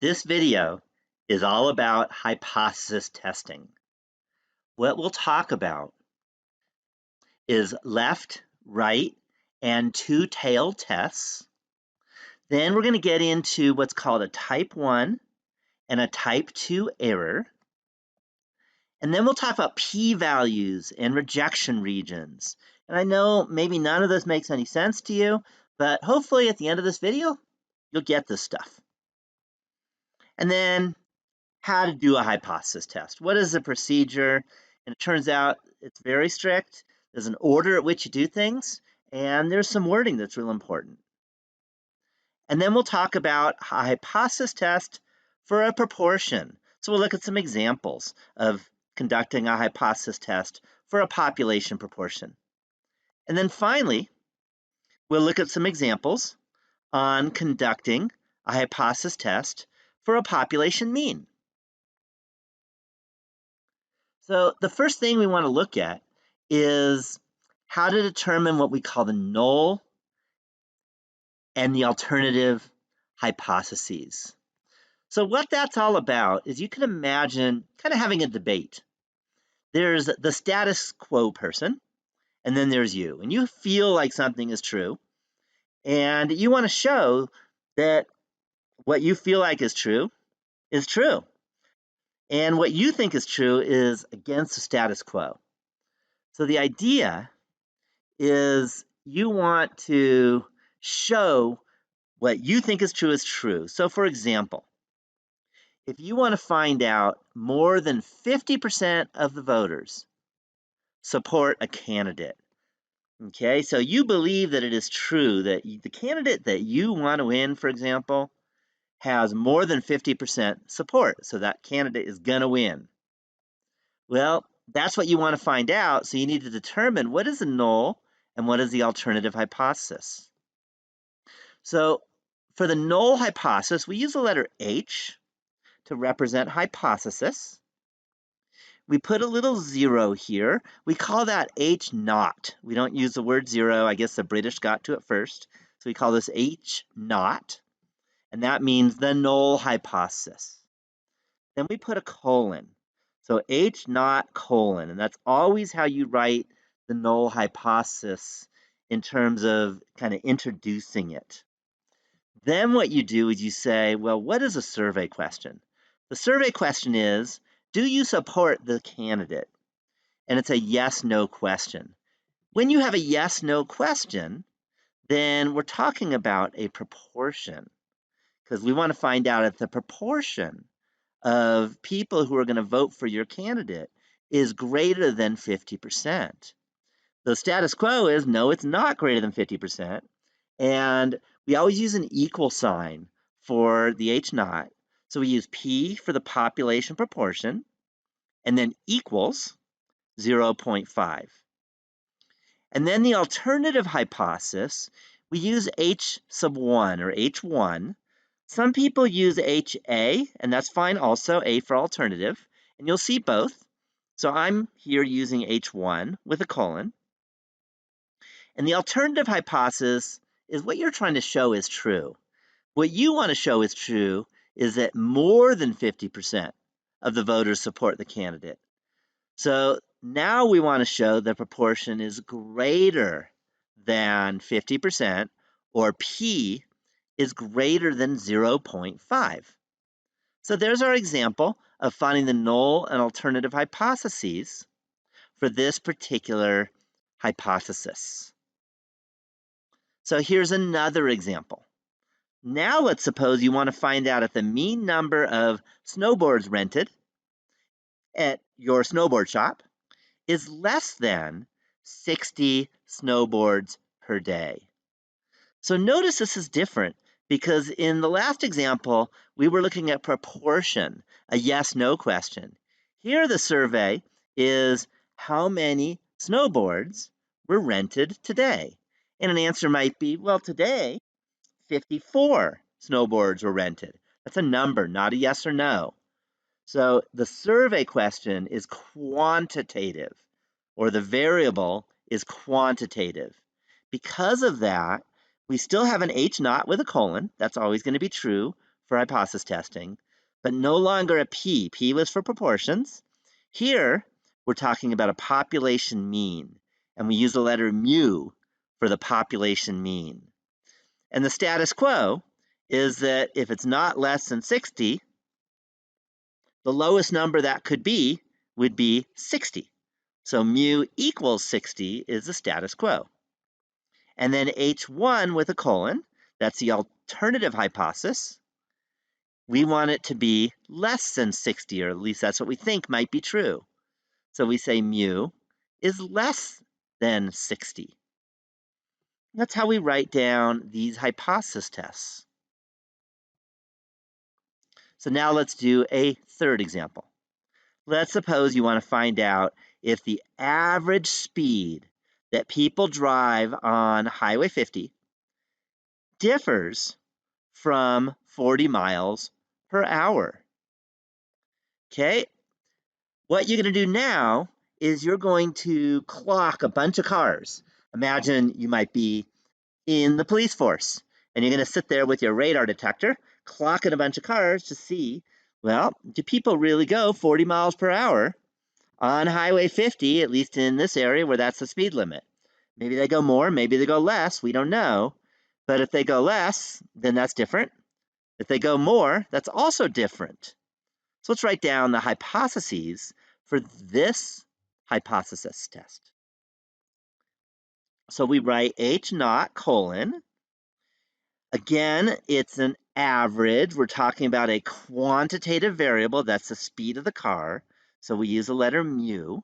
This video is all about hypothesis testing. What we'll talk about is left, right, and two-tailed tests. Then we're going to get into what's called a type 1 and a type 2 error. And then we'll talk about p-values and rejection regions. And I know maybe none of this makes any sense to you, but hopefully at the end of this video, you'll get this stuff. And then how to do a hypothesis test. What is the procedure? And it turns out it's very strict. There's an order at which you do things, and there's some wording that's real important. And then we'll talk about a hypothesis test for a proportion. So we'll look at some examples of conducting a hypothesis test for a population proportion. And then finally, we'll look at some examples on conducting a hypothesis test for a population mean. So the first thing we want to look at is how to determine what we call the null and the alternative hypotheses. So what that's all about is you can imagine kind of having a debate. There's the status quo person, and then there's you. And you feel like something is true, and you want to show that what you feel like is true, and what you think is true is against the status quo. So the idea is you want to show what you think is true. So for example, if you want to find out more than 50% of the voters support a candidate, okay, so you believe that it is true that the candidate that you want to win, for example, has more than 50% support, so that candidate is going to win. Well, that's what you want to find out, so you need to determine what is the null and what is the alternative hypothesis. So for the null hypothesis, we use the letter H to represent hypothesis. We put a little 0 here. We call that H naught. We don't use the word 0. I guess the British got to it first. So we call this H naught, and that means the null hypothesis. Then we put a colon. So H naught colon, and that's always how you write the null hypothesis in terms of kind of introducing it. Then what you do is you say, well, what is a survey question? The survey question is, do you support the candidate? And it's a yes-no question. When you have a yes-no question, then we're talking about a proportion, because we want to find out if the proportion of people who are going to vote for your candidate is greater than 50%. The status quo is, no, it's not greater than 50%. And we always use an equal sign for the H naught. So we use P for the population proportion, and then equals 0.5. And then the alternative hypothesis, we use H sub 1 or H1. Some people use HA, and that's fine also, A for alternative, and you'll see both. So I'm here using H1 with a colon. And the alternative hypothesis is what you're trying to show is true. What you want to show is true is that more than 50% of the voters support the candidate. So now we want to show the proportion is greater than 50%, or P is greater than 0.5. So there's our example of finding the null and alternative hypotheses for this particular hypothesis. So here's another example. Now let's suppose you want to find out if the mean number of snowboards rented at your snowboard shop is less than 60 snowboards per day. So notice this is different because in the last example, we were looking at proportion, a yes-no question. Here the survey is how many snowboards were rented today? And an answer might be, well, today, 54 snowboards were rented. That's a number, not a yes or no. So the survey question is quantitative, or the variable is quantitative. Because of that, we still have an H naught with a colon. That's always going to be true for hypothesis testing, but no longer a p. P was for proportions. Here, we're talking about a population mean, and we use the letter mu for the population mean. And the status quo is that if it's not less than 60, the lowest number that could be would be 60. So mu equals 60 is the status quo. And then H1 with a colon, that's the alternative hypothesis. We want it to be less than 60, or at least that's what we think might be true. So we say mu is less than 60. That's how we write down these hypothesis tests. So now let's do a third example. Let's suppose you want to find out if the average speed that people drive on Highway 50 differs from 40 miles per hour. Okay, what you're going to do now is you're going to clock a bunch of cars. Imagine you might be in the police force, and you're going to sit there with your radar detector, clocking a bunch of cars to see, well, do people really go 40 miles per hour on Highway 50, at least in this area where that's the speed limit? Maybe they go more, maybe they go less, we don't know. But if they go less, then that's different. If they go more, that's also different. So let's write down the hypotheses for this hypothesis test. So we write H naught colon. Again, it's an average. We're talking about a quantitative variable. That's the speed of the car. So we use the letter mu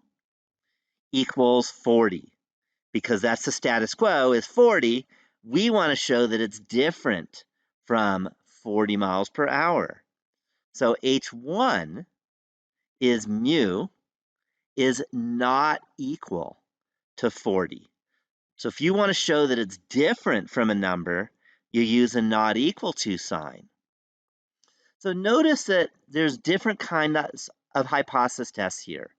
equals 40. Because that's the status quo is 40, we want to show that it's different from 40 miles per hour. So H1 is mu is not equal to 40. So if you want to show that it's different from a number, you use a not equal to sign. So notice that there's different kinds of hypothesis tests here.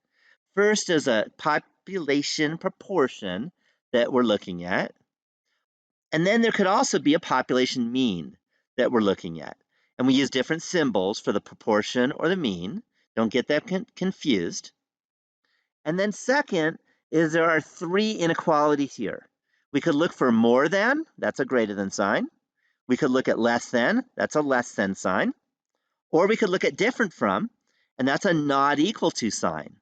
First is a population proportion that we're looking at. And then there could also be a population mean that we're looking at. And we use different symbols for the proportion or the mean. Don't get that confused. And then second is there are three inequalities here. We could look for more than, that's a greater than sign. We could look at less than, that's a less than sign. Or we could look at different from, and that's a not equal to sign.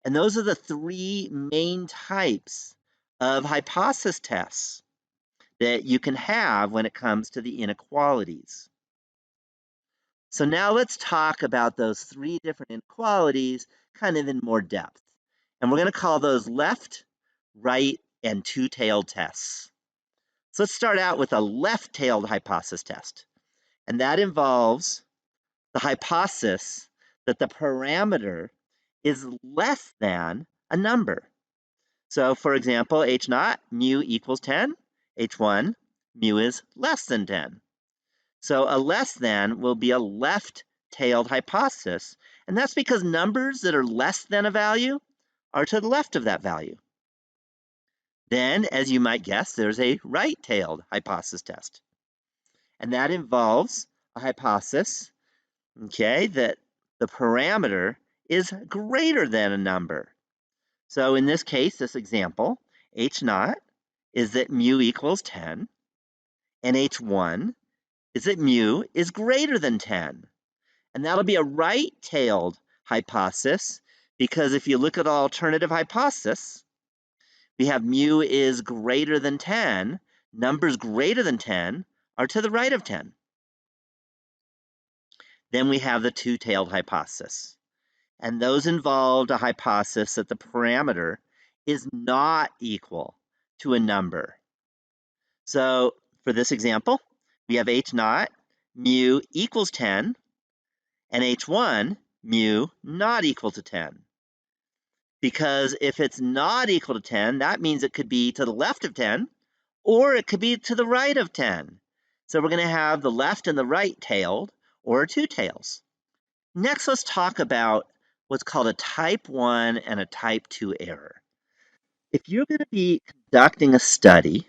And those are the three main types of hypothesis tests that you can have when it comes to the inequalities. So now let's talk about those three different inequalities kind of in more depth. And we're going to call those left, right, and two-tailed tests. So let's start out with a left-tailed hypothesis test. And that involves the hypothesis that the parameter is less than a number. So for example, H naught, mu equals 10. H1, mu is less than 10. So a less than will be a left-tailed hypothesis. And that's because numbers that are less than a value are to the left of that value. Then, as you might guess, there's a right-tailed hypothesis test. And that involves a hypothesis, okay, that the parameter is greater than a number. So in this case, this example, H naught is that mu equals 10, and H1 is that mu is greater than 10. And that'll be a right-tailed hypothesis, because if you look at the alternative hypothesis, we have mu is greater than 10. Numbers greater than 10 are to the right of 10. Then we have the two-tailed hypothesis. And those involved a hypothesis that the parameter is not equal to a number. So for this example, we have H naught, mu equals 10, and H1, mu not equal to 10. Because if it's not equal to 10, that means it could be to the left of 10, or it could be to the right of 10. So we're going to have the left and the right tailed, or two tails. Next, let's talk about what's called a type 1 and a type 2 error. If you're going to be conducting a study,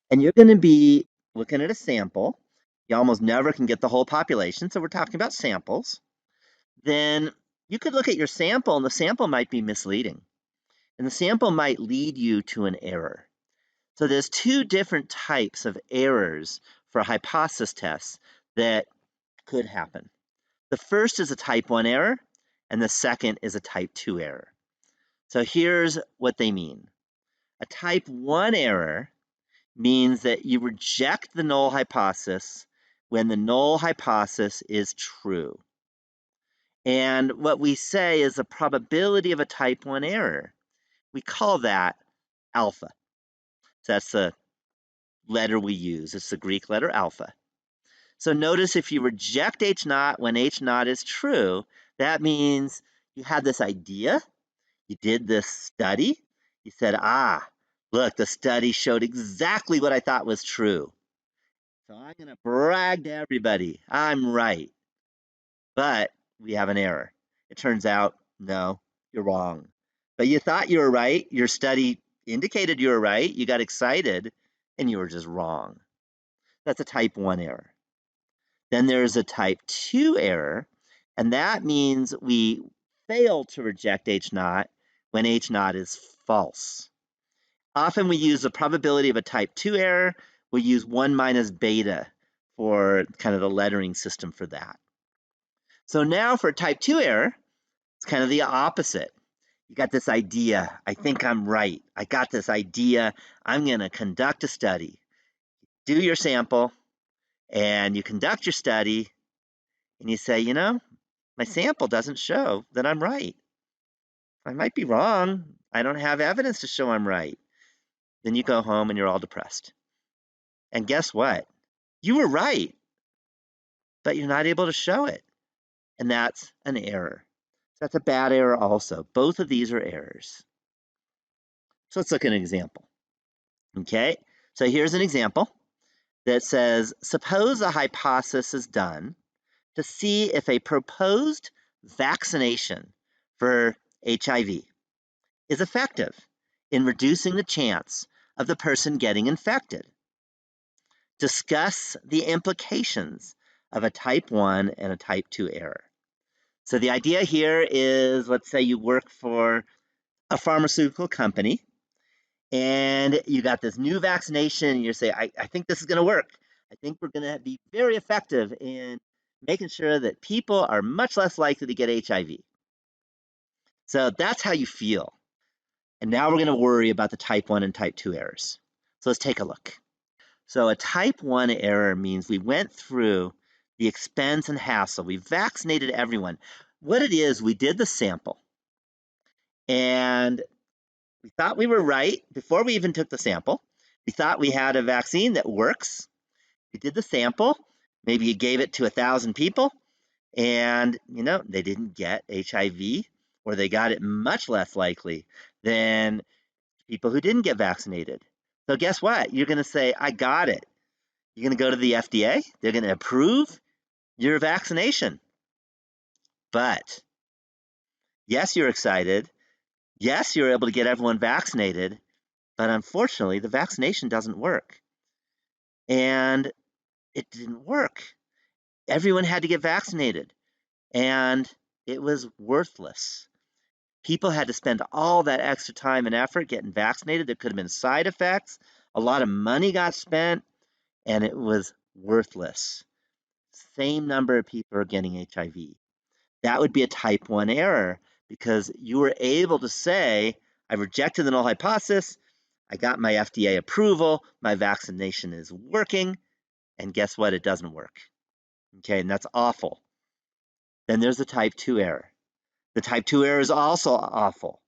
and you're going to be looking at a sample, you almost never can get the whole population, so we're talking about samples, then you could look at your sample, and the sample might be misleading. And the sample might lead you to an error. So there's two different types of errors for hypothesis tests that could happen. The first is a type 1 error, and the second is a type 2 error. So here's what they mean. A type 1 error means that you reject the null hypothesis when the null hypothesis is true. And what we say is the probability of a type 1 error. We call that alpha. So that's the letter we use. It's the Greek letter alpha. So notice if you reject H naught when H naught is true, that means you had this idea, you did this study, you said, look, the study showed exactly what I thought was true. So I'm going to brag to everybody, I'm right. But we have an error. It turns out, no, you're wrong. But you thought you were right, your study indicated you were right, you got excited, and you were just wrong. That's a type 1 error. Then there's a type 2 error, and that means we fail to reject H naught when H naught is false. Often we use the probability of a type 2 error. We use 1 minus beta for kind of the lettering system for that. So now for type 2 error, it's kind of the opposite. You got this idea, I think I'm right. I got this idea, I'm going to conduct a study. Do your sample, and you conduct your study, and you say, my sample doesn't show that I'm right. I might be wrong. I don't have evidence to show I'm right. Then you go home and you're all depressed. And guess what? You were right, but you're not able to show it. And that's an error. So that's a bad error also. Both of these are errors. So let's look at an example. Okay, so here's an example that says, suppose a hypothesis is done to see if a proposed vaccination for HIV is effective in reducing the chance of the person getting infected. Discuss the implications of a type 1 and a type 2 error. So the idea here is, let's say you work for a pharmaceutical company and you got this new vaccination and you say, I think this is going to work. I think we're going to be very effective in making sure that people are much less likely to get HIV. So that's how you feel. And now we're going to worry about the type 1 and type 2 errors. So let's take a look. So a type 1 error means we went through the expense and hassle. We vaccinated everyone. What it is, we did the sample. And we thought we were right before we even took the sample. We thought we had a vaccine that works. We did the sample. Maybe you gave it to 1,000 people. And, they didn't get HIV, or they got it much less likely than people who didn't get vaccinated. So guess what? You're going to say, I got it. You're going to go to the FDA. They're going to approve your vaccination. But yes, you're excited. Yes, you're able to get everyone vaccinated. But unfortunately, the vaccination doesn't work. And it didn't work. Everyone had to get vaccinated. And it was worthless. People had to spend all that extra time and effort getting vaccinated. There could have been side effects. A lot of money got spent, and it was worthless. Same number of people are getting HIV. That would be a type 1 error because you were able to say, I rejected the null hypothesis, I got my FDA approval, my vaccination is working, and guess what? It doesn't work. Okay, and that's awful. Then there's the type 2 error. The type 2 error is also awful.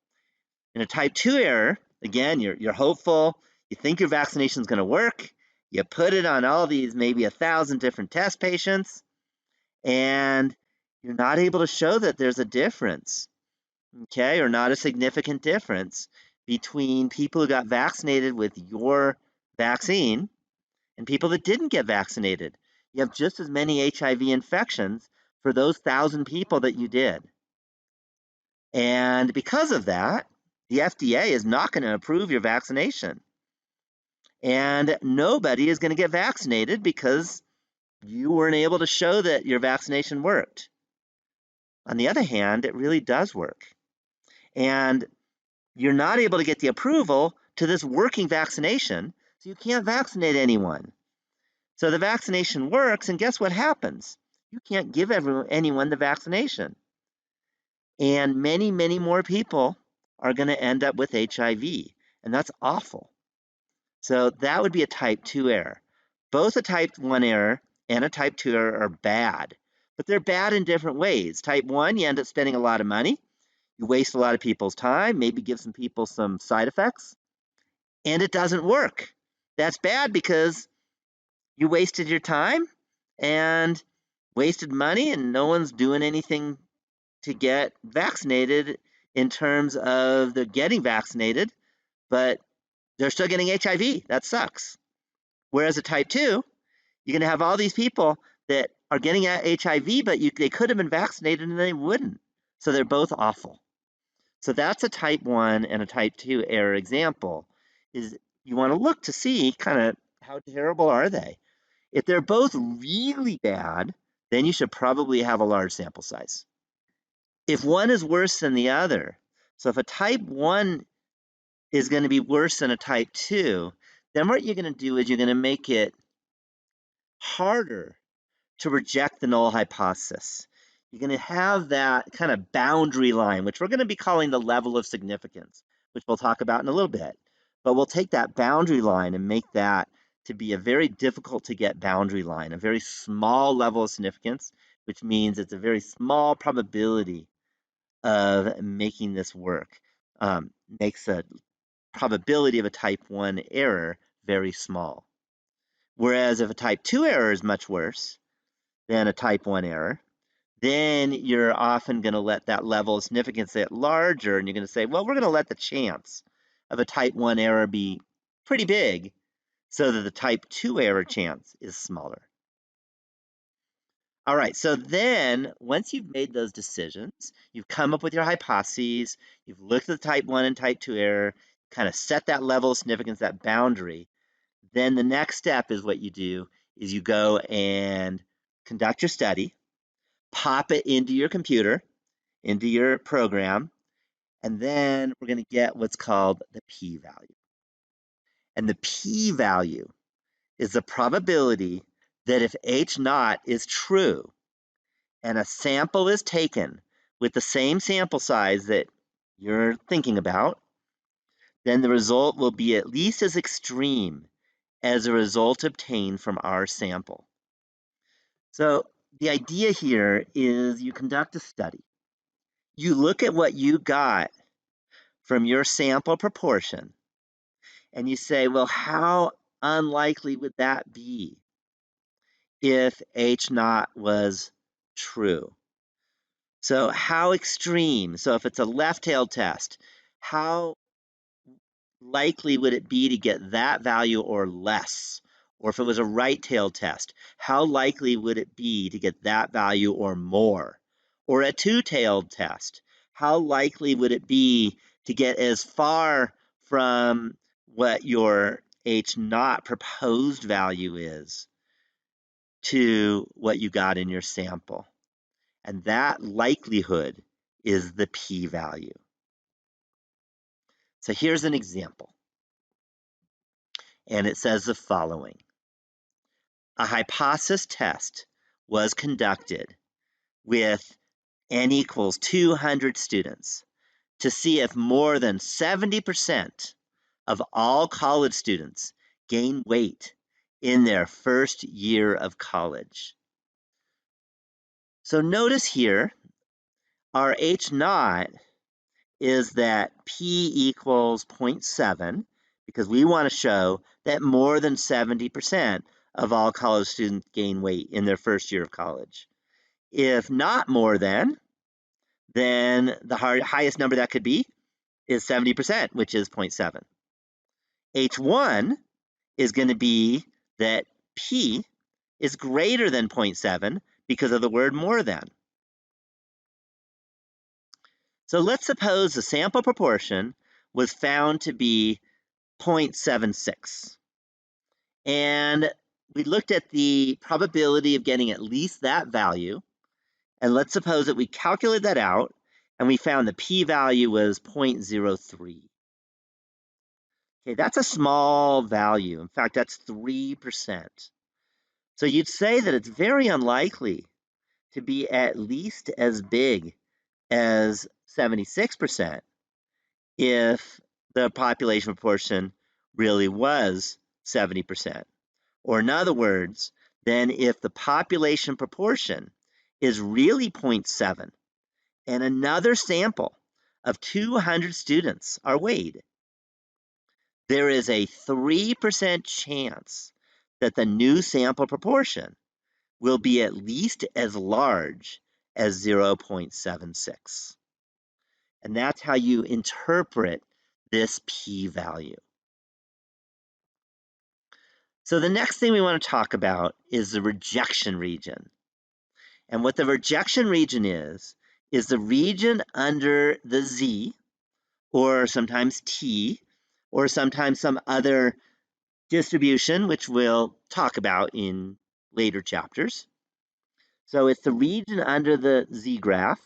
In a type 2 error, again, you're hopeful, you think your vaccination is going to work, you put it on all these maybe 1,000 different test patients, and you're not able to show that there's a difference, okay, or not a significant difference between people who got vaccinated with your vaccine and people that didn't get vaccinated. You have just as many HIV infections for those 1,000 people that you did. And because of that, the FDA is not going to approve your vaccination. And nobody is going to get vaccinated because you weren't able to show that your vaccination worked. On the other hand, it really does work. And you're not able to get the approval to this working vaccination, so you can't vaccinate anyone. So the vaccination works, and guess what happens? You can't give anyone the vaccination. And many, many more people are going to end up with HIV, and that's awful. So that would be a type 2 error. Both a type 1 error and a type 2 error are bad, but they're bad in different ways. Type 1, you end up spending a lot of money. You waste a lot of people's time, maybe give some people some side effects, and it doesn't work. That's bad because you wasted your time and wasted money, and no one's doing anything to get vaccinated in terms of they're getting vaccinated, but they're still getting HIV. That sucks. Whereas a type 2, you're going to have all these people that are getting HIV, but they could have been vaccinated and they wouldn't. So they're both awful. So that's a type 1 and a type 2 error example. Is you want to look to see kind of how terrible are they. If they're both really bad, then you should probably have a large sample size. If one is worse than the other, so if a type 1 is going to be worse than a type 2, then what you're going to do is you're going to make it harder to reject the null hypothesis. You're going to have that kind of boundary line, which we're going to be calling the level of significance, which we'll talk about in a little bit. But we'll take that boundary line and make that to be a very difficult to get boundary line, a very small level of significance, which means it's a very small probability of making this work. Makes a probability of a type 1 error very small. Whereas if a type 2 error is much worse than a type 1 error, then you're often going to let that level of significance get larger, and you're going to say, well, we're going to let the chance of a type 1 error be pretty big so that the type 2 error chance is smaller. All right, so then once you've made those decisions, you've come up with your hypotheses, you've looked at the type 1 and type 2 error, kind of set that level of significance, that boundary, then the next step is what you do is you go and conduct your study, pop it into your computer, into your program, and then we're going to get what's called the p-value. And the p-value is the probability that if H naught is true and a sample is taken with the same sample size that you're thinking about, then the result will be at least as extreme as a result obtained from our sample. So the idea here is you conduct a study. You look at what you got from your sample proportion, and you say, well, how unlikely would that be if H naught was true? So how extreme? So if it's a left-tailed test, how likely would it be to get that value or less? Or if it was a right-tailed test, how likely would it be to get that value or more? Or a two-tailed test, how likely would it be to get as far from what your H naught proposed value is to what you got in your sample? And that likelihood is the p-value. So here's an example. And it says the following. A hypothesis test was conducted with n equals 200 students to see if more than 70% of all college students gain weight in their first year of college. So notice here, our H naught is that P equals 0.7 because we want to show that more than 70% of all college students gain weight in their first year of college. If not more than, then the highest number that could be is 70%, which is 0.7. H1 is going to be that P is greater than 0.7 because of the word more than. So let's suppose the sample proportion was found to be 0.76. And we looked at the probability of getting at least that value, and let's suppose that we calculate that out, and we found the p-value was 0.03. Okay, that's a small value. In fact, that's 3%. So you'd say that it's very unlikely to be at least as big as 76% if the population proportion really was 70%. Or in other words, then if the population proportion is really 0.7 and another sample of 200 students are weighed, there is a 3% chance that the new sample proportion will be at least as large as 0.76. And that's how you interpret this p-value. So the next thing we want to talk about is the rejection region. And what the rejection region is the region under the z, or sometimes t, or sometimes some other distribution, which we'll talk about in later chapters. So it's the region under the z-graph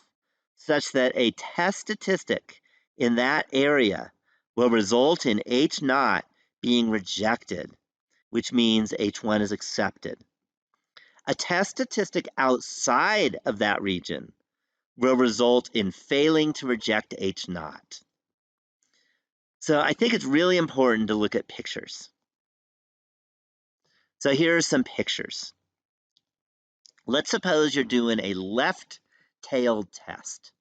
such that a test statistic in that area will result in H naught being rejected, which means H1 is accepted. A test statistic outside of that region will result in failing to reject H naught. So I think it's really important to look at pictures. So here are some pictures. Let's suppose you're doing a left-tailed test.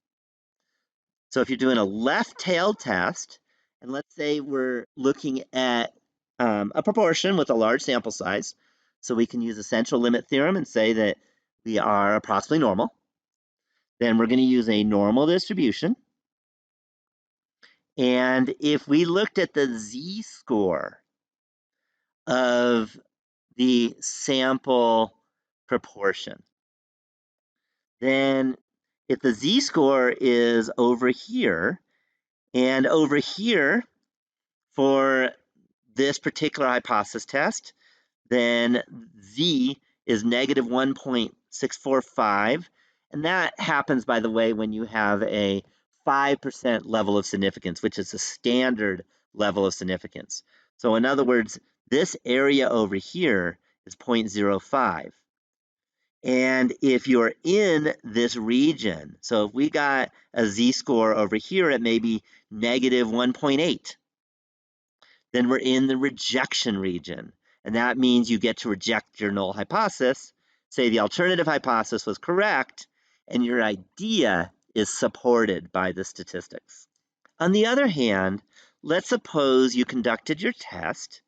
So if you're doing a left-tailed test, and let's say we're looking at a proportion with a large sample size, so we can use the central limit theorem and say that we are approximately normal. Then we're going to use a normal distribution. And if we looked at the z-score of the sample proportion, then if the z-score is over here, and over here for this particular hypothesis test, then z is negative 1.645. And that happens, by the way, when you have a 5% level of significance, which is a standard level of significance. So in other words, this area over here is 0.05. And if you're in this region, so if we got a z-score over here at maybe negative 1.8, then we're in the rejection region. And that means you get to reject your null hypothesis, say the alternative hypothesis was correct, and your idea is supported by the statistics. On the other hand, let's suppose you conducted your test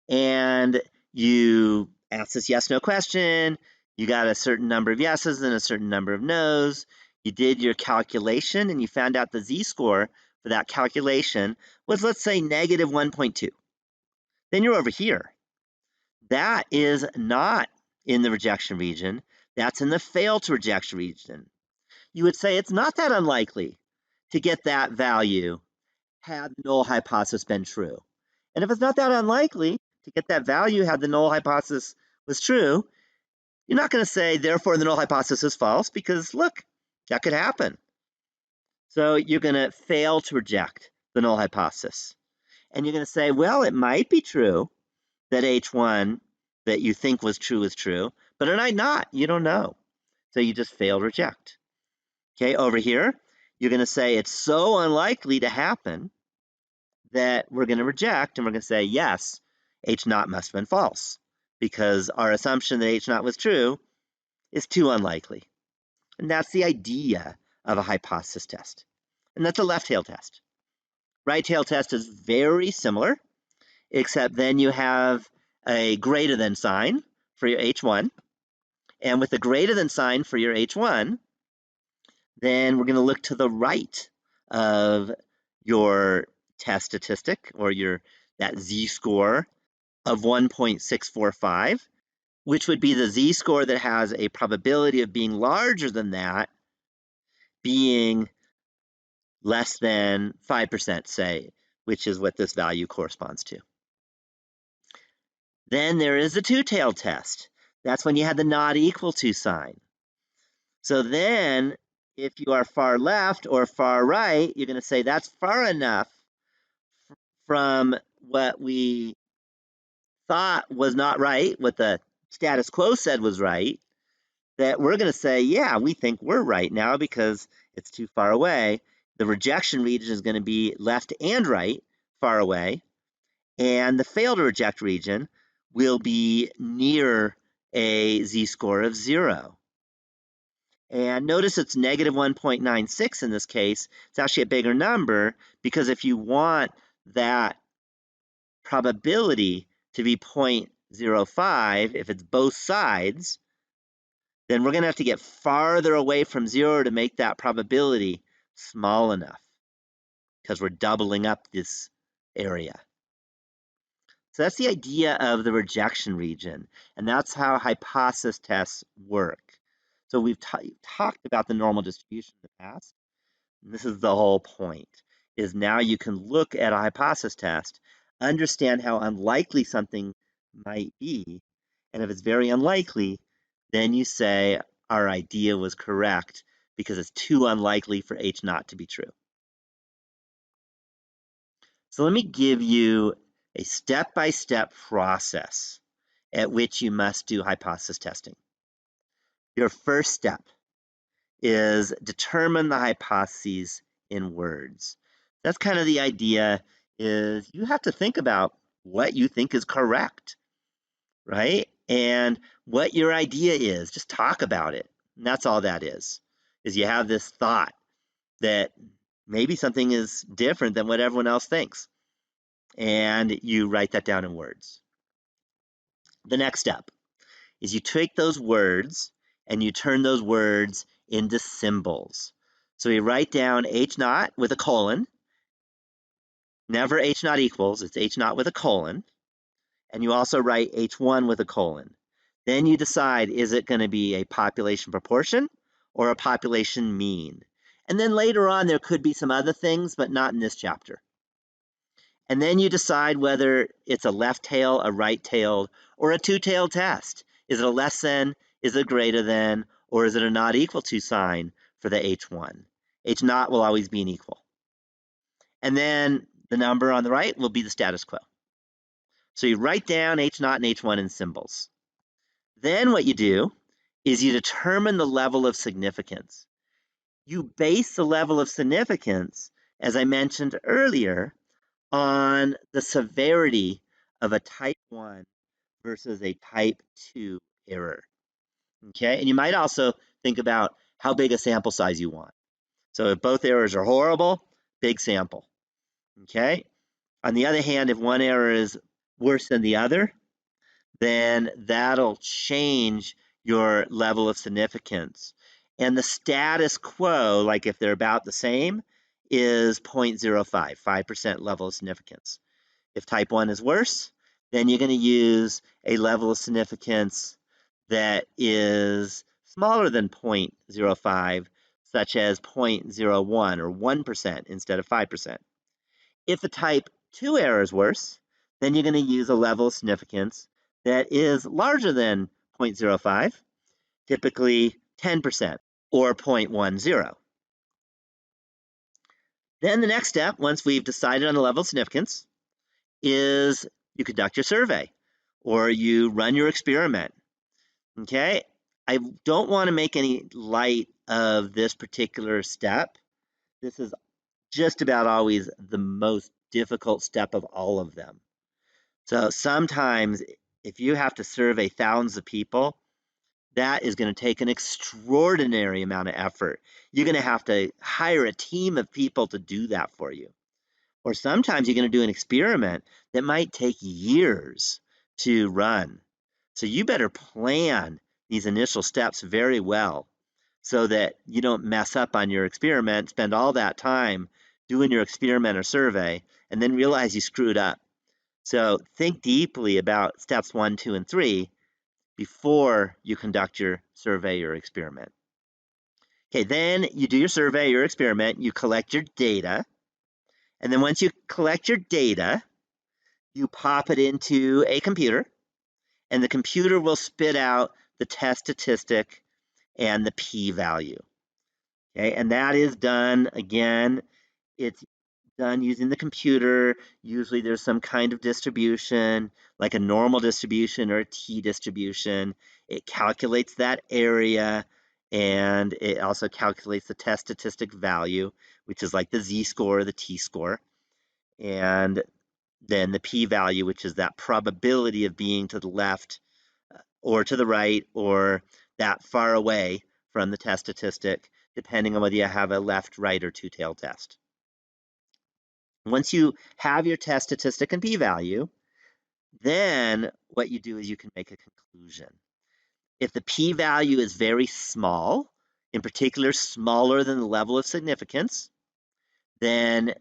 and you asked this yes-no question, you got a certain number of yeses and a certain number of nos, you did your calculation and you found out the z-score for that calculation was, let's say, negative 1.2. Then you're over here. That is not in the rejection region. That's in the fail to rejection region. You would say it's not that unlikely to get that value had the null hypothesis been true. And if it's not that unlikely to get that value had the null hypothesis was true, you're not going to say, therefore, the null hypothesis is false, because look, that could happen. So you're going to fail to reject the null hypothesis. And you're going to say, well, it might be true that H1 that you think was true is true, but it might not. You don't know. So you just fail to reject. Okay, over here, you're going to say it's so unlikely to happen that we're going to reject, and we're going to say, yes, H naught must have been false, because our assumption that H naught was true is too unlikely. And that's the idea of a hypothesis test. And that's a left-tail test. Right-tail test is very similar, except then you have a greater than sign for your H1. And with the greater than sign for your H1, then we're going to look to the right of your test statistic, or that z-score of 1.645, which would be the z-score that has a probability of being larger than that, being less than 5%, say, which is what this value corresponds to. Then there is the two-tailed test. That's when you had the not equal to sign. So then, if you are far left or far right, you're going to say that's far enough from what we thought was not right, what the status quo said was right, that we're going to say, yeah, we think we're right now because it's too far away. The rejection region is going to be left and right, far away, and the fail to reject region will be near a z-score of 0. And notice it's negative 1.96 in this case. It's actually a bigger number because if you want that probability to be 0.05, if it's both sides, then we're going to have to get farther away from 0 to make that probability small enough because we're doubling up this area. So that's the idea of the rejection region, and that's how hypothesis tests work. So we've talked about the normal distribution in the past. And this is the whole point, is now you can look at a hypothesis test, understand how unlikely something might be, and if it's very unlikely, then you say our idea was correct because it's too unlikely for H not to be true. So let me give you a step-by-step process at which you must do hypothesis testing. Your first step is determine the hypotheses in words. That's kind of the idea, is you have to think about what you think is correct, right? And what your idea is. Just talk about it. And that's all that is you have this thought that maybe something is different than what everyone else thinks. And you write that down in words. The next step is you take those words and you turn those words into symbols. So you write down H naught with a colon, never H naught equals, it's H naught with a colon, and you also write H1 with a colon. Then you decide, is it going to be a population proportion or a population mean? And then later on, there could be some other things, but not in this chapter. And then you decide whether it's a left tail, a right tailed, or a two-tailed test. Is it a less than, is it greater than, or is it a not equal to sign for the H1? H naught will always be an equal. And then the number on the right will be the status quo. So you write down H naught and H1 in symbols. Then what you do is you determine the level of significance. You base the level of significance, as I mentioned earlier, on the severity of a type 1 versus a type 2 error. Okay, and you might also think about how big a sample size you want. So if both errors are horrible, big sample. Okay, on the other hand, if one error is worse than the other, then that'll change your level of significance. And the status quo, like if they're about the same, is 0.05, 5% level of significance. If type 1 is worse, then you're going to use a level of significance that is smaller than 0.05, such as 0.01 or 1% instead of 5%. If the type 2 error is worse, then you're going to use a level of significance that is larger than 0.05, typically 10% or 0.10. Then the next step, once we've decided on the level of significance, is you conduct your survey or you run your experiment. Okay, I don't want to make any light of this particular step. This is just about always the most difficult step of all of them. So sometimes if you have to survey thousands of people, that is going to take an extraordinary amount of effort. You're going to have to hire a team of people to do that for you. Or sometimes you're going to do an experiment that might take years to run. So you better plan these initial steps very well so that you don't mess up on your experiment, spend all that time doing your experiment or survey, and then realize you screwed up. So think deeply about steps 1, 2, and 3 before you conduct your survey or experiment. Okay, then you do your survey or experiment, you collect your data, and then once you collect your data, you pop it into a computer, and the computer will spit out the test statistic and the p-value. Okay, and that is done, again, it's done using the computer. Usually there's some kind of distribution, like a normal distribution or a t-distribution. It calculates that area, and it also calculates the test statistic value, which is like the z-score or the t-score, and then the p-value, which is that probability of being to the left or to the right or that far away from the test statistic, depending on whether you have a left, right, or two-tailed test. Once you have your test statistic and p-value, then what you do is you can make a conclusion. If the p-value is very small, in particular smaller than the level of significance, then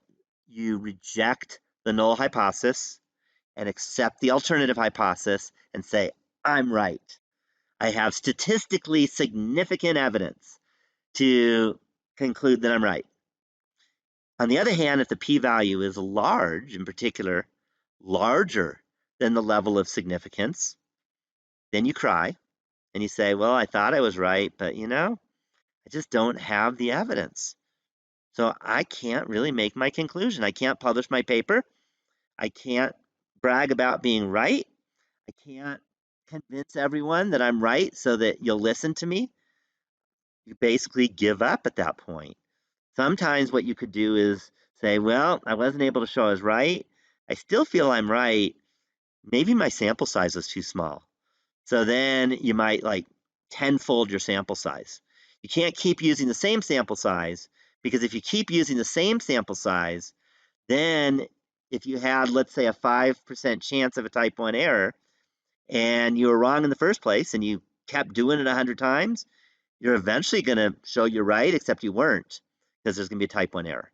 you reject the null hypothesis and accept the alternative hypothesis and say, I'm right. I have statistically significant evidence to conclude that I'm right. On the other hand, if the p-value is large, in particular, larger than the level of significance, then you cry and you say, well, I thought I was right, but I just don't have the evidence. So I can't really make my conclusion. I can't publish my paper. I can't brag about being right. I can't convince everyone that I'm right so that you'll listen to me. You basically give up at that point. Sometimes what you could do is say, well, I wasn't able to show I was right. I still feel I'm right. Maybe my sample size was too small. So then you might like tenfold your sample size. You can't keep using the same sample size, because if you keep using the same sample size, then if you had, let's say, a 5% chance of a type 1 error and you were wrong in the first place and you kept doing it 100 times, you're eventually going to show you're right, except you weren't, because there's going to be a type 1 error.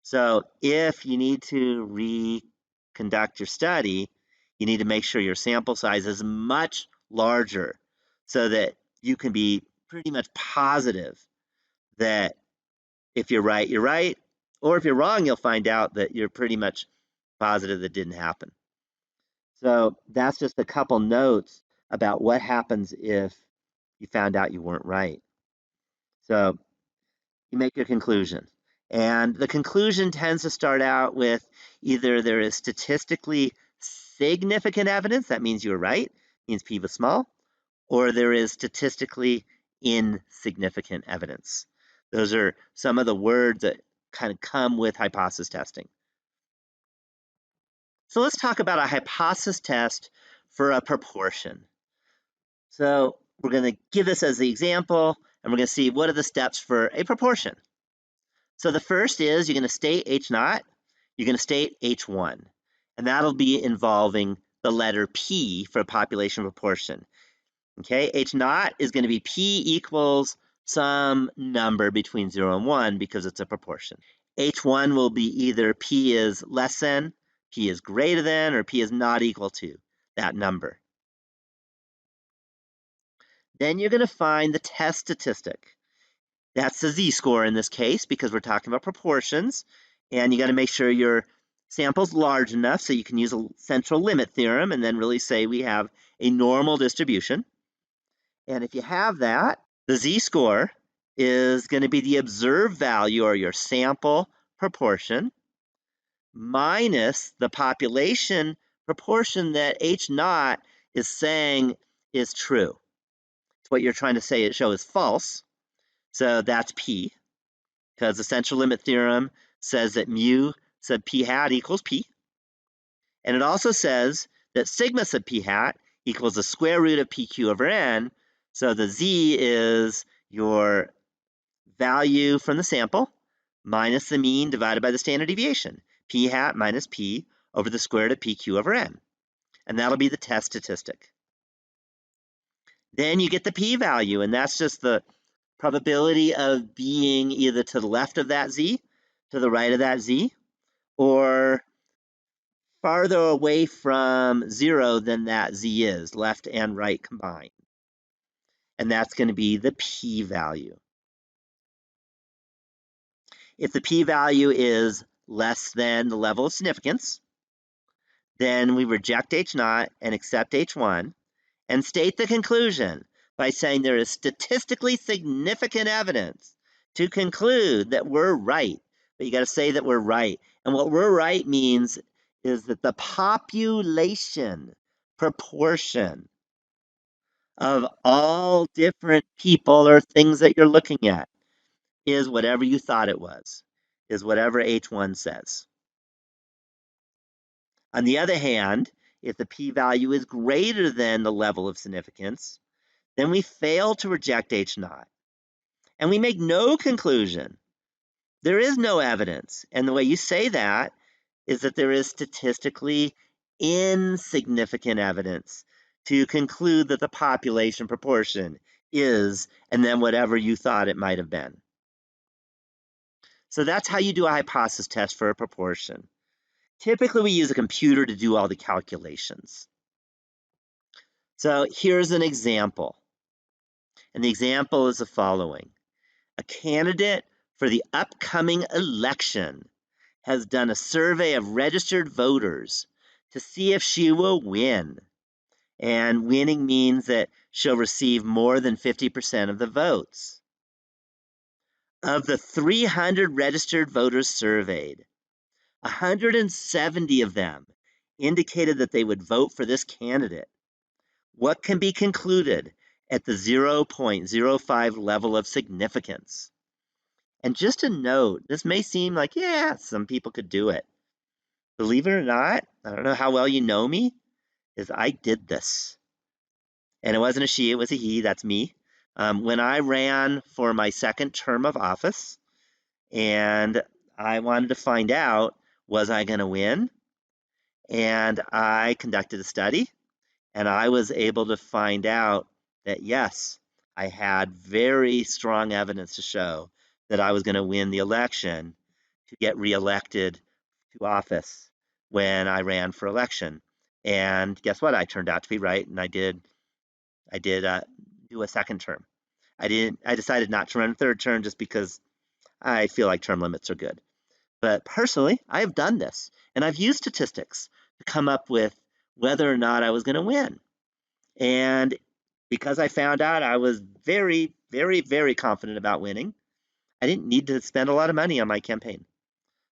So if you need to reconduct your study, you need to make sure your sample size is much larger so that you can be pretty much positive that if you're right, you're right. Or if you're wrong, you'll find out that you're pretty much positive that didn't happen. So that's just a couple notes about what happens if you found out you weren't right. So you make your conclusion. And the conclusion tends to start out with either there is statistically significant evidence, that means you're right, means p was small, or there is statistically insignificant evidence. Those are some of the words that kind of come with hypothesis testing. So let's talk about a hypothesis test for a proportion. So we're going to give this as the example, and we're going to see what are the steps for a proportion. So the first is you're going to state H naught, you're going to state H1, and that'll be involving the letter P for a population proportion. Okay, H naught is going to be P equals some number between 0 and 1 because it's a proportion. H1 will be either P is less than, P is greater than, or P is not equal to that number. Then you're going to find the test statistic. That's the z-score in this case because we're talking about proportions, and you got to make sure your sample's large enough so you can use a central limit theorem and then really say we have a normal distribution. And if you have that, the z-score is going to be the observed value or your sample proportion minus the population proportion that H naught is saying is true. It's what you're trying to say show is false. So that's P, because the central limit theorem says that mu sub p hat equals P. And it also says that sigma sub p hat equals the square root of PQ over N. So the Z is your value from the sample minus the mean divided by the standard deviation. P hat minus P over the square root of PQ over N. And that'll be the test statistic. Then you get the p-value, and that's just the probability of being either to the left of that z, to the right of that z, or farther away from 0 than that z is, left and right combined. And that's going to be the p-value. If the p-value is less than the level of significance, then we reject H naught and accept H1, and state the conclusion by saying there is statistically significant evidence to conclude that we're right. But you got to say that we're right. And what we're right means is that the population proportion of all different people or things that you're looking at is whatever you thought it was, is whatever H1 says. On the other hand, if the p-value is greater than the level of significance, then we fail to reject H naught. And we make no conclusion. There is no evidence. And the way you say that is that there is statistically insignificant evidence to conclude that the population proportion is, and then whatever you thought it might have been. So that's how you do a hypothesis test for a proportion. Typically, we use a computer to do all the calculations. So here's an example. And the example is the following. A candidate for the upcoming election has done a survey of registered voters to see if she will win. And winning means that she'll receive more than 50% of the votes. Of the 300 registered voters surveyed, 170 of them indicated that they would vote for this candidate. What can be concluded at the 0.05 level of significance? And just a note, this may seem like, yeah, some people could do it. Believe it or not, I don't know how well you know me, is I did this. And it wasn't a she, it was a he, that's me. When I ran for my second term of office, and I wanted to find out, was I going to win? And I conducted a study, and I was able to find out that yes, I had very strong evidence to show that I was going to win the election to get reelected to office when I ran for election. And guess what? I turned out to be right, and I did do a second term. I decided not to run a third term just because I feel like term limits are good. But personally, I have done this, and I've used statistics to come up with whether or not I was going to win. And because I found out I was very, very, very confident about winning, I didn't need to spend a lot of money on my campaign.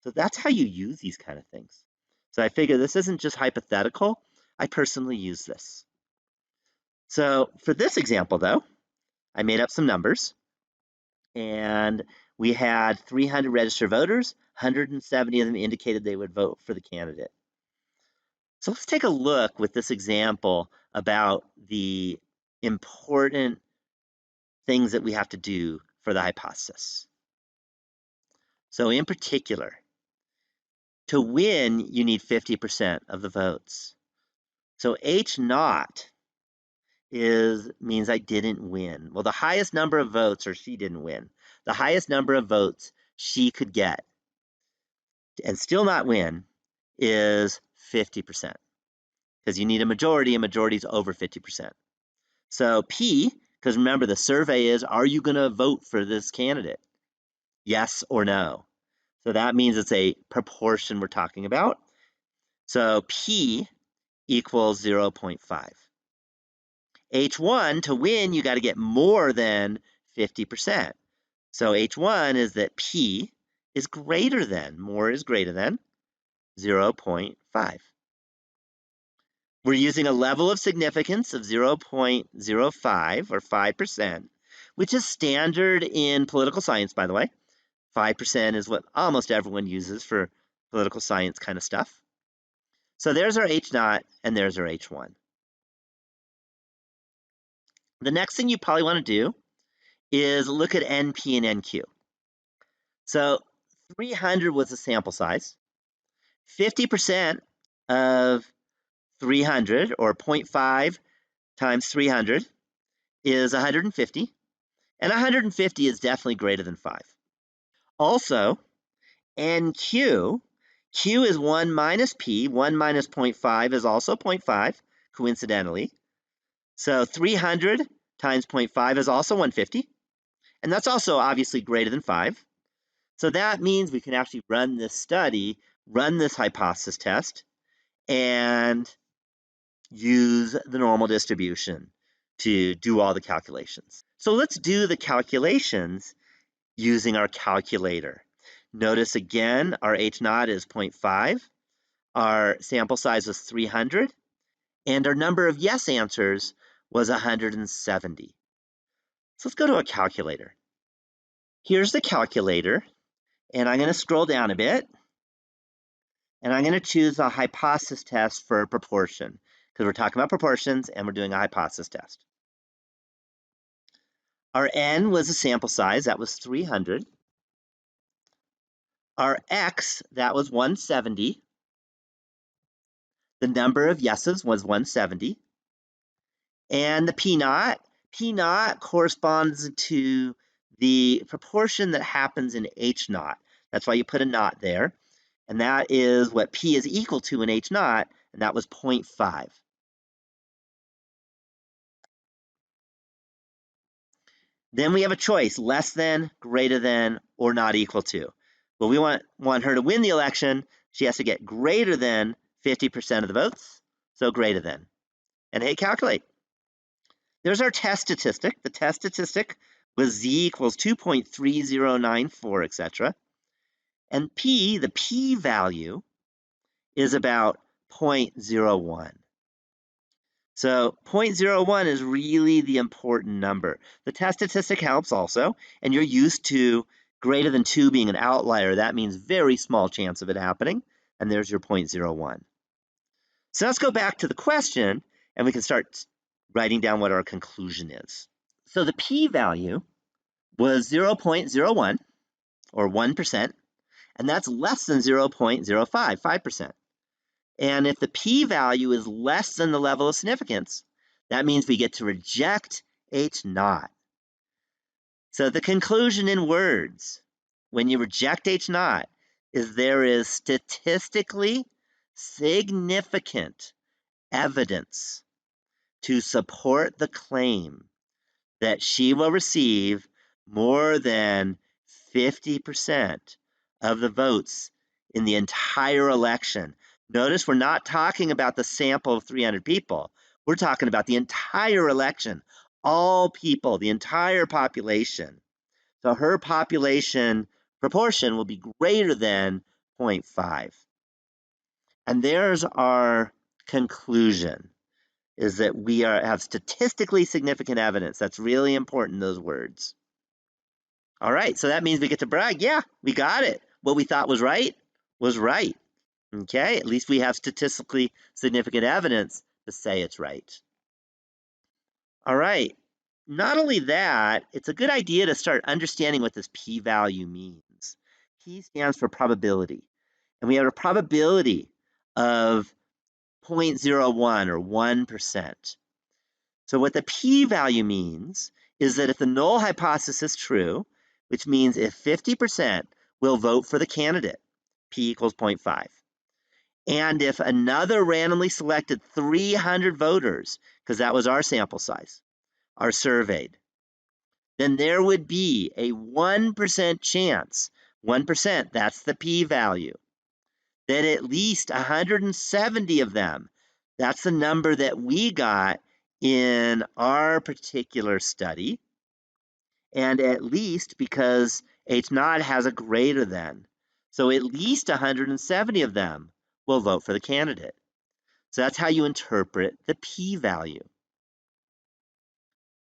So that's how you use these kind of things. So I figure this isn't just hypothetical. I personally use this. So for this example, though, I made up some numbers, and we had 300 registered voters. 170 of them indicated they would vote for the candidate. So let's take a look with this example about the important things that we have to do for the hypothesis. So in particular, to win, you need 50% of the votes. So H naught means I didn't win. Well, the highest number of votes, or she didn't win, the highest number of votes she could get and still not win is 50%. Because you need a majority, and majority is over 50%. So P, because remember the survey is, are you going to vote for this candidate? Yes or no? So that means it's a proportion we're talking about. So P equals 0.5. H1, to win, you got to get more than 50%. So H1 is that P is greater than, more is greater than 0.5. We're using a level of significance of 0.05 or 5%, which is standard in political science, by the way. 5% is what almost everyone uses for political science kind of stuff. So there's our H naught, and there's our H1. The next thing you probably want to do is look at NP and NQ. So 300 was the sample size. 50% of 300, or 0.5 times 300, is 150. And 150 is definitely greater than 5. Also, NQ, Q is 1 minus P. 1 minus 0.5 is also 0.5, coincidentally. So 300 times 0.5 is also 150. And that's also obviously greater than 5. So that means we can actually run this study, run this hypothesis test, and use the normal distribution to do all the calculations. So let's do the calculations using our calculator. Notice again, our H naught is 0.5, our sample size was 300, and our number of yes answers was 170. So let's go to a calculator. Here's the calculator, and I'm going to scroll down a bit, and I'm going to choose a hypothesis test for proportion, because we're talking about proportions and we're doing a hypothesis test. Our n was a sample size, that was 300. Our x, that was 170. The number of yeses was 170. And the p naught corresponds to the proportion that happens in H naught. That's why you put a naught there. And that is what p is equal to in H naught, and that was 0.5. Then we have a choice, less than, greater than, or not equal to. Well, we want her to win the election. She has to get greater than 50% of the votes, so greater than. And hit calculate. There's our test statistic. The test statistic was z equals 2.3094, etc. And p, the p-value, is about 0.01. So 0.01 is really the important number. The test statistic helps also, and you're used to greater than 2 being an outlier. That means very small chance of it happening, and there's your 0.01. So let's go back to the question, and we can start writing down what our conclusion is. So the p-value was 0.01, or 1%, and that's less than 0.05, 5%. And if the p-value is less than the level of significance, that means we get to reject H naught. So the conclusion in words, when you reject H naught, is there is statistically significant evidence to support the claim that she will receive more than 50% of the votes in the entire election. Notice we're not talking about the sample of 300 people. We're talking about the entire election, all people, the entire population. So her population proportion will be greater than 0.5. And there's our conclusion, is that we have statistically significant evidence. That's really important, those words. All right, so that means we get to brag. Yeah, we got it. What we thought was right was right. Okay, at least we have statistically significant evidence to say it's right. All right, not only that, it's a good idea to start understanding what this p-value means. P stands for probability, and we have a probability of 0.01 or 1%. So what the p-value means is that if the null hypothesis is true, which means if 50% will vote for the candidate, p equals 0.5. And if another randomly selected 300 voters, because that was our sample size, are surveyed, then there would be a 1% chance, 1%, that's the p-value, that at least 170 of them, that's the number that we got in our particular study, and at least because H naught has a greater than. So at least 170 of them will vote for the candidate. So that's how you interpret the p-value.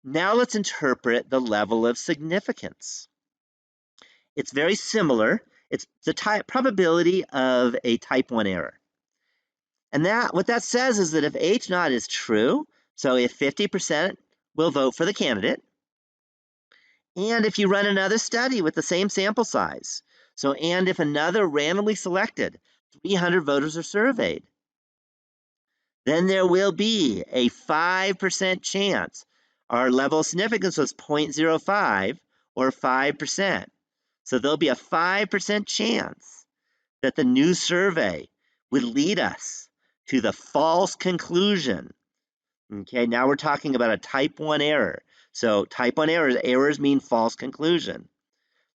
Now let's interpret the level of significance. It's very similar. It's the probability of a type 1 error. And what that says is that if H naught is true, so if 50% will vote for the candidate, and if you run another study with the same sample size, and if another randomly selected 300 voters are surveyed, then there will be a 5% chance. Our level of significance was 0.05 or 5%. So there'll be a 5% chance that the new survey would lead us to the false conclusion. Okay, now we're talking about a type 1 error. So type 1 errors mean false conclusion,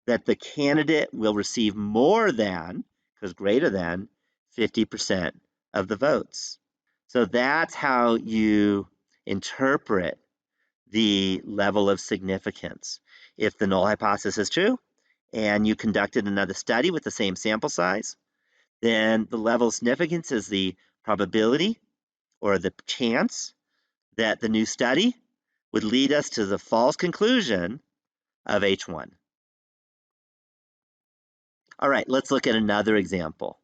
that the candidate will receive more than, because greater than, 50% of the votes. So that's how you interpret the level of significance. If the null hypothesis is true and you conducted another study with the same sample size, then the level of significance is the probability or the chance that the new study would lead us to the false conclusion of H1. All right, let's look at another example.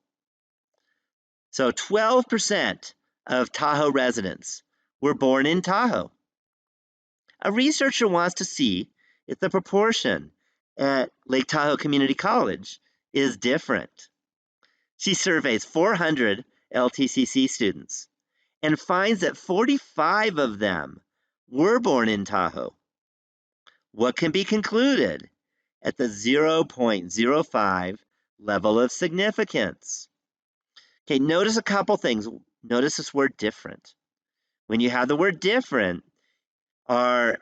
So 12% of Tahoe residents were born in Tahoe. A researcher wants to see if the proportion at Lake Tahoe Community College is different. She surveys 400 LTCC students and finds that 45 of them were born in Tahoe. What can be concluded at the 0.05 level of significance? Okay, notice a couple things. Notice this word different. When you have the word different, our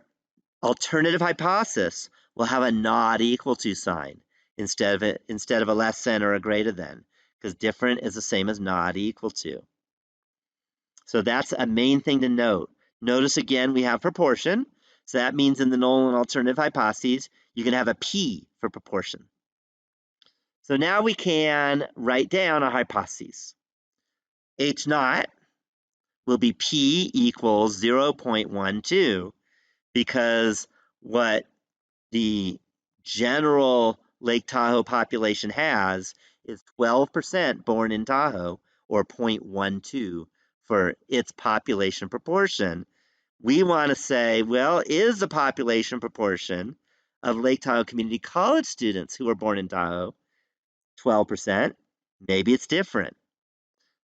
alternative hypothesis will have a not equal to sign instead of a less than or a greater than, because different is the same as not equal to. So that's a main thing to note. Notice again we have proportion. So that means in the null and alternative hypotheses, you can have a P for proportion. So now we can write down our hypotheses. H naught will be P equals 0.12 because what the general Lake Tahoe population has is 12% born in Tahoe, or 0.12 for its population proportion. We want to say, well, is the population proportion of Lake Tahoe Community College students who are born in Tahoe 12%? Maybe it's different.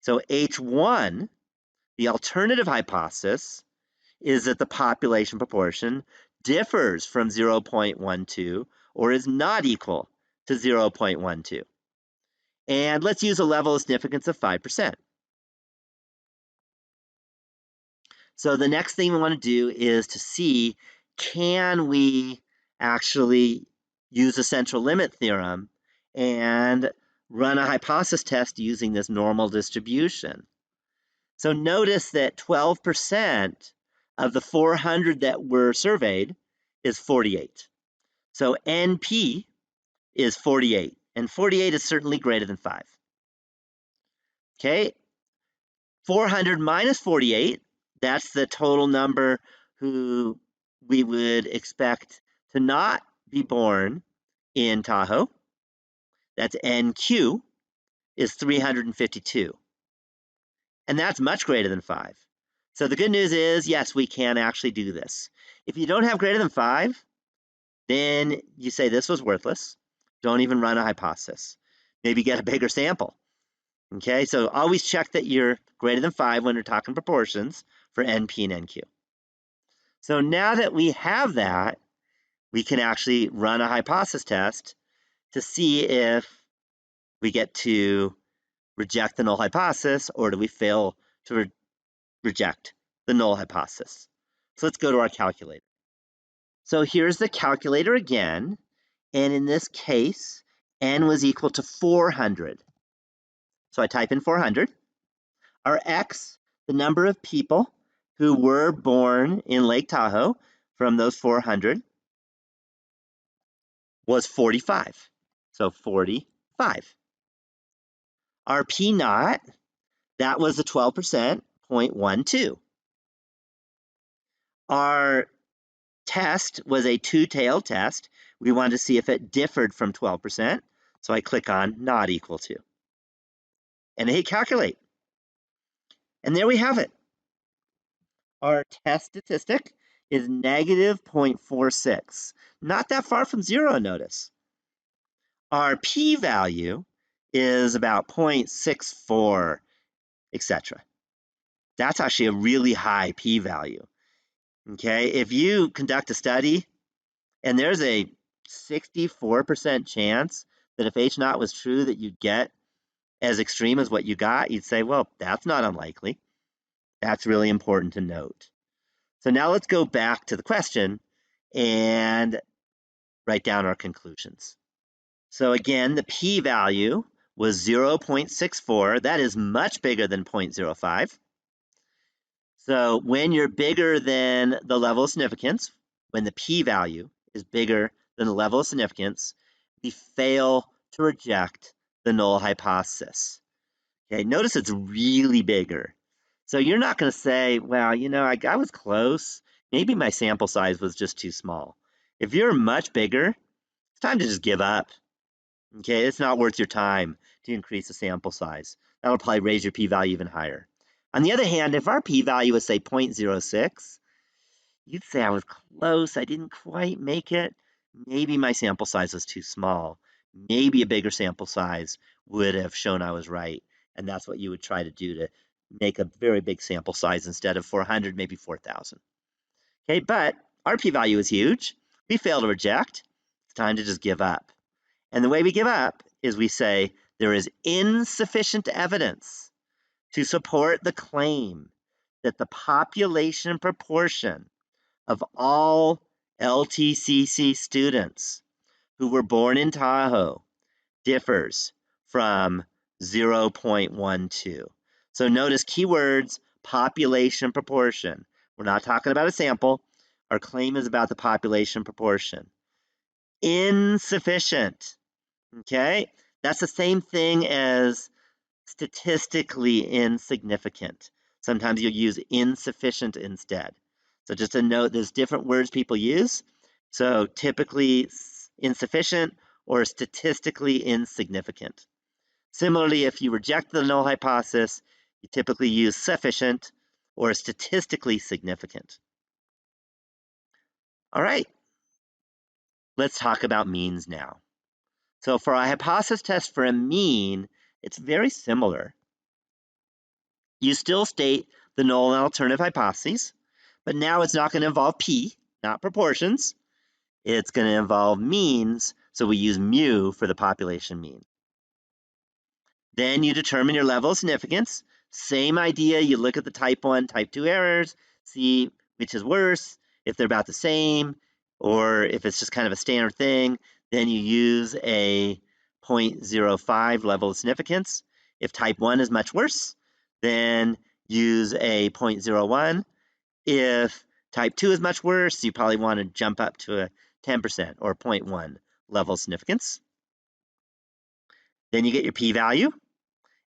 So H1, the alternative hypothesis, is that the population proportion differs from 0.12 or is not equal to 0.12. And let's use a level of significance of 5%. So the next thing we want to do is to see, can we actually use the central limit theorem and run a hypothesis test using this normal distribution? So notice that 12% of the 400 that were surveyed is 48. So NP is 48, and 48 is certainly greater than 5. Okay, 400 minus 48, that's the total number who we would expect to not be born in Tahoe. That's NQ is 352. And that's much greater than 5. So the good news is, yes, we can actually do this. If you don't have greater than 5, then you say this was worthless. Don't even run a hypothesis. Maybe get a bigger sample. Okay, so always check that you're greater than 5 when you're talking proportions for NP and NQ. So now that we have that, we can actually run a hypothesis test to see if we get to reject the null hypothesis, or do we fail to reject the null hypothesis. So let's go to our calculator. So here's the calculator again, and in this case, n was equal to 400. So I type in 400. Our x, the number of people who were born in Lake Tahoe from those 400, was 45. So 45. Our p naught, that was the 12%, 0.12. Our test was a two-tailed test. We wanted to see if it differed from 12%. So I click on not equal to. And I hit calculate. And there we have it. Our test statistic is negative 0.46. Not that far from zero, notice. Our p-value is about 0.64, etc. That's actually a really high p-value. Okay, if you conduct a study and there's a 64% chance that if H naught was true that you'd get as extreme as what you got, you'd say, well, that's not unlikely. That's really important to note. So now let's go back to the question and write down our conclusions. So again, the p-value was 0.64. That is much bigger than 0.05. So when you're bigger than the level of significance, when the p-value is bigger than the level of significance, we fail to reject the null hypothesis. Okay, notice it's really bigger. So you're not going to say, well, I was close. Maybe my sample size was just too small. If you're much bigger, it's time to just give up. Okay, it's not worth your time to increase the sample size. That'll probably raise your p-value even higher. On the other hand, if our p-value is, say, 0.06, you'd say I was close, I didn't quite make it. Maybe my sample size was too small. Maybe a bigger sample size would have shown I was right. And that's what you would try to do to make a very big sample size instead of 400, maybe 4,000. Okay, but our p-value is huge. We fail to reject. It's time to just give up. And the way we give up is we say there is insufficient evidence to support the claim that the population proportion of all LTCC students who were born in Tahoe differs from 0.12. So notice keywords, population proportion. We're not talking about a sample. Our claim is about the population proportion. Insufficient. Okay? That's the same thing as statistically insignificant. Sometimes you'll use insufficient instead. So just a note, there's different words people use. So typically insufficient or statistically insignificant. Similarly, if you reject the null hypothesis, you typically use sufficient or statistically significant. All right, let's talk about means now. So for a hypothesis test for a mean, it's very similar. You still state the null and alternative hypotheses, but now it's not going to involve p, not proportions. It's going to involve means, so we use mu for the population mean. Then you determine your level of significance. Same idea, you look at the type 1, type 2 errors, see which is worse, if they're about the same, or if it's just kind of a standard thing, then you use a 0.05 level of significance. If type 1 is much worse, then use a 0.01. If type 2 is much worse, you probably want to jump up to a 10% or 0.1 level of significance. Then you get your p-value.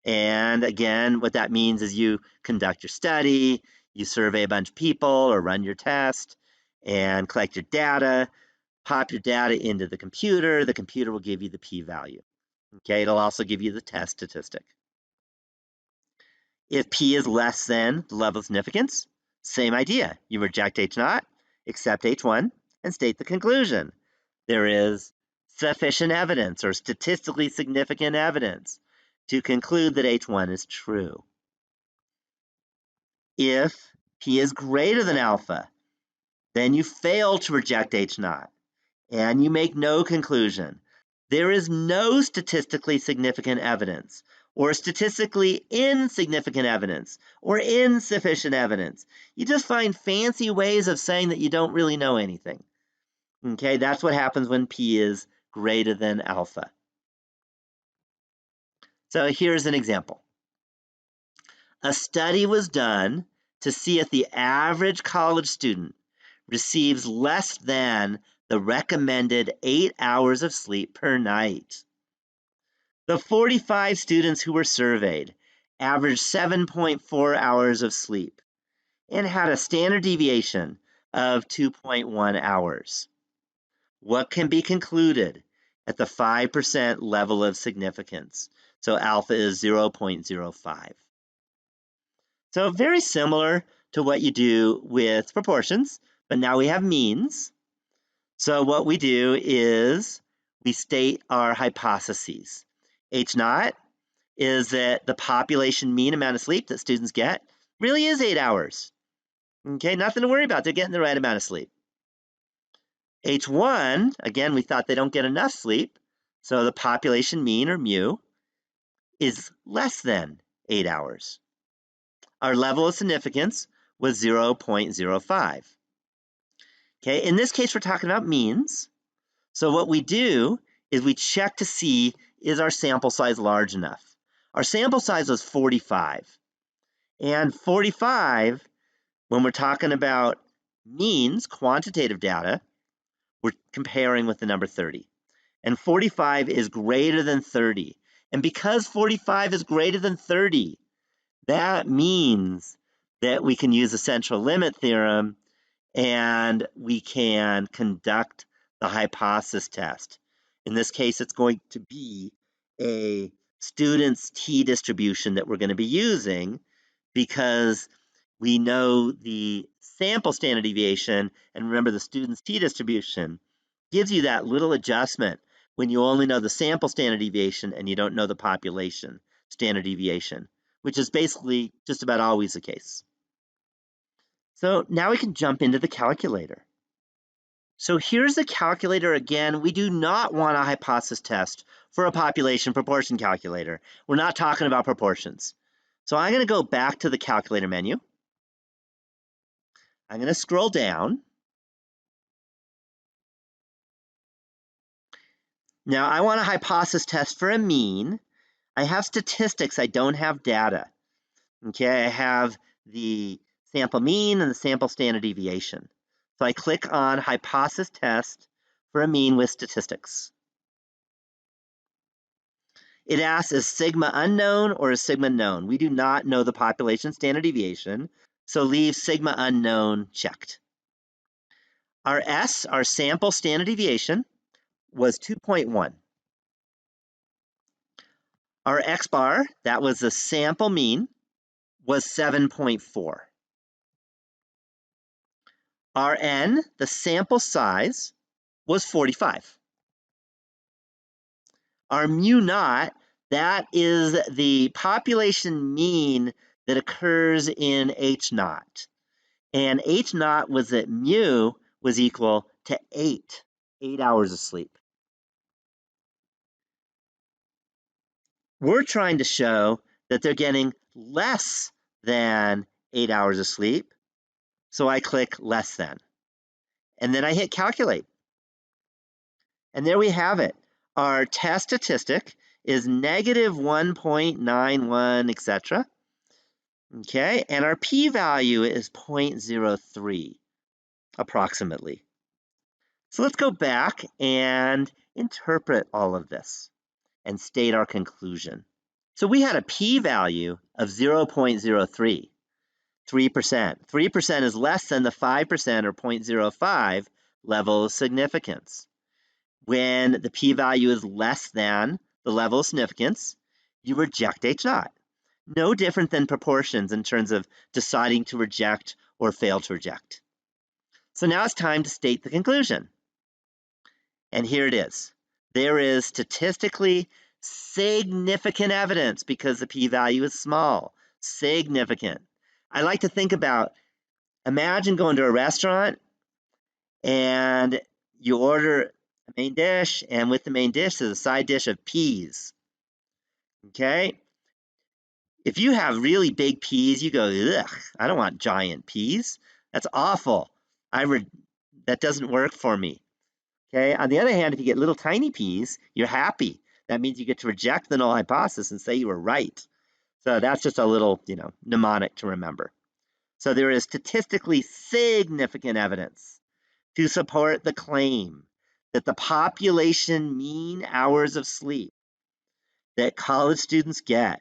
And again, what that means is you conduct your study, you survey a bunch of people or run your test and collect your data, pop your data into the computer. The computer will give you the p-value. Okay, it'll also give you the test statistic. If p is less than the level of significance, same idea. You reject H0, accept H1, and state the conclusion. There is sufficient evidence or statistically significant evidence to conclude that H1 is true. If p is greater than alpha, then you fail to reject H0 and you make no conclusion. There is no statistically significant evidence or statistically insignificant evidence or insufficient evidence. You just find fancy ways of saying that you don't really know anything. Okay, that's what happens when p is greater than alpha. So here's an example. A study was done to see if the average college student receives less than the recommended 8 hours of sleep per night. The 45 students who were surveyed averaged 7.4 hours of sleep and had a standard deviation of 2.1 hours. What can be concluded at the 5% level of significance? So alpha is 0.05. So very similar to what you do with proportions, but now we have means. So what we do is we state our hypotheses. H0 is that the population mean amount of sleep that students get really is 8 hours. Okay, nothing to worry about. They're getting the right amount of sleep. H1, again, we thought they don't get enough sleep. So the population mean, or mu, is less than 8 hours. Our level of significance was 0.05. Okay, in this case, we're talking about means. So what we do is we check to see, is our sample size large enough? Our sample size was 45. And 45 When we're talking about means, quantitative data, we're comparing with the number 30. And 45 is greater than 30. And because 45 is greater than 30, that means that we can use the central limit theorem and we can conduct the hypothesis test. In this case, it's going to be a student's t-distribution that we're going to be using because we know the sample standard deviation, and remember the student's t-distribution gives you that little adjustment when you only know the sample standard deviation and you don't know the population standard deviation, which is basically just about always the case. So now we can jump into the calculator. So here's the calculator again. We do not want a hypothesis test for a population proportion calculator. We're not talking about proportions. So I'm going to go back to the calculator menu. I'm going to scroll down. Now I want a hypothesis test for a mean. I have statistics. I don't have data. Okay, I have the sample mean and the sample standard deviation. So I click on hypothesis test for a mean with statistics. It asks, is sigma unknown or is sigma known? We do not know the population standard deviation, so leave sigma unknown checked. Our S, our sample standard deviation, was 2.1. Our X bar, that was the sample mean, was 7.4. Our N, the sample size, was 45. Our mu naught, that is the population mean that occurs in H naught. And H naught was that mu was equal to 8 hours of sleep. We're trying to show that they're getting less than 8 hours of sleep. So I click less than. And then I hit calculate. And there we have it. Our test statistic is negative 1.91, etc. Okay, and our p-value is 0.03 approximately. So let's go back and interpret all of this and state our conclusion. So we had a p-value of 0.03, 3%. 3% is less than the 5% or 0.05 level of significance. When the p-value is less than the level of significance, you reject H naught. No different than proportions in terms of deciding to reject or fail to reject. So now it's time to state the conclusion. And here it is. There is statistically significant evidence because the p-value is small. Significant. I like to think about, imagine going to a restaurant and you order a main dish, and with the main dish is a side dish of peas. Okay? If you have really big peas, you go, ugh, I don't want giant peas. That's awful. That doesn't work for me. Okay. On the other hand, if you get little tiny peas, you're happy. That means you get to reject the null hypothesis and say you were right. So that's just a little, mnemonic to remember. So there is statistically significant evidence to support the claim that the population mean hours of sleep that college students get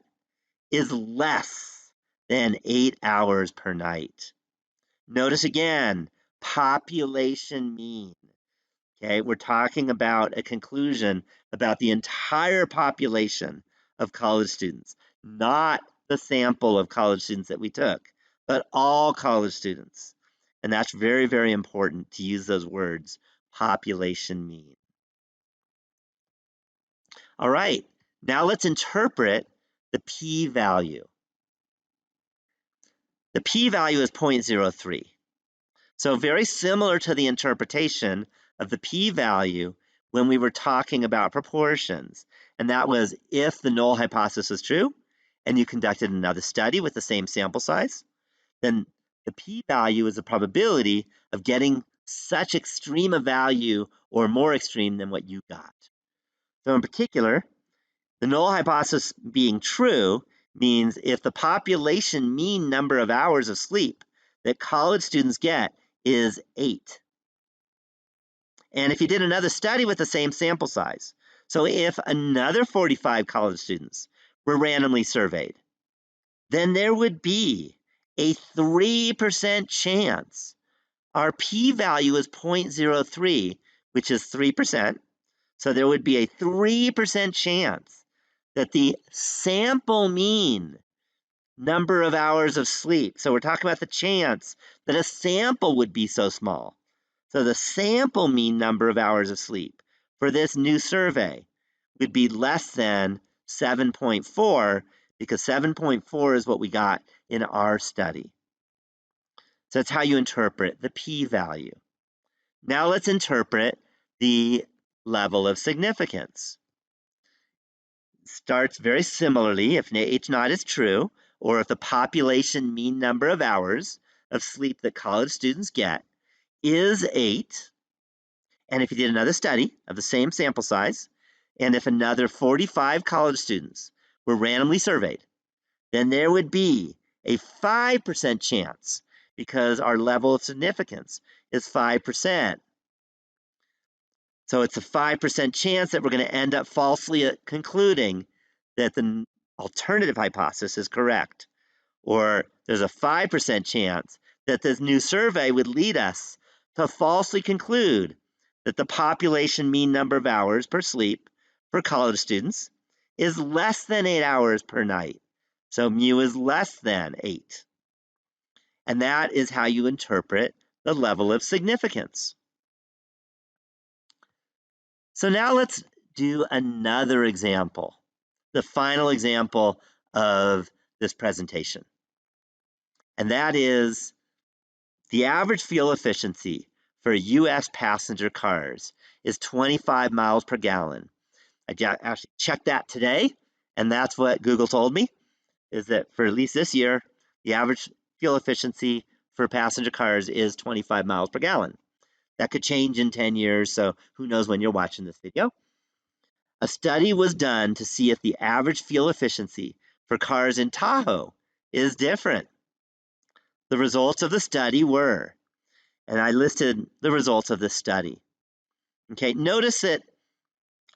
is less than 8 hours per night. Notice again, population mean. Okay, we're talking about a conclusion about the entire population of college students, not the sample of college students that we took, but all college students. And that's very, very important to use those words, population mean. All right, now let's interpret the p-value. The p-value is 0.03. So very similar to the interpretation of the p-value when we were talking about proportions. And that was if the null hypothesis was true and you conducted another study with the same sample size, then the p-value is the probability of getting such extreme a value or more extreme than what you got. So in particular, the null hypothesis being true means if the population mean number of hours of sleep that college students get is 8. And if you did another study with the same sample size, so if another 45 college students were randomly surveyed, then there would be a 3% chance. Our p-value is 0.03, which is 3%. So there would be a 3% chance that the sample mean number of hours of sleep, so we're talking about the chance that a sample would be so small. So the sample mean number of hours of sleep for this new survey would be less than 7.4, because 7.4 is what we got in our study. So that's how you interpret the p-value. Now let's interpret the level of significance. Starts very similarly if H naught is true, or if the population mean number of hours of sleep that college students get is 8, and if you did another study of the same sample size, and if another 45 college students were randomly surveyed, then there would be a 5% chance, because our level of significance is 5%. So it's a 5% chance that we're going to end up falsely concluding that the alternative hypothesis is correct. Or there's a 5% chance that this new survey would lead us to falsely conclude that the population mean number of hours per sleep for college students is less than 8 hours per night. So mu is less than 8. And that is how you interpret the level of significance. So now let's do another example, the final example of this presentation. And that is the average fuel efficiency for U.S. passenger cars is 25 miles per gallon. I actually checked that today, and that's what Google told me, is that for at least this year, the average fuel efficiency for passenger cars is 25 miles per gallon. That could change in 10 years, so who knows when you're watching this video. A study was done to see if the average fuel efficiency for cars in Tahoe is different. The results of the study were, and I listed the results of this study. Okay, notice that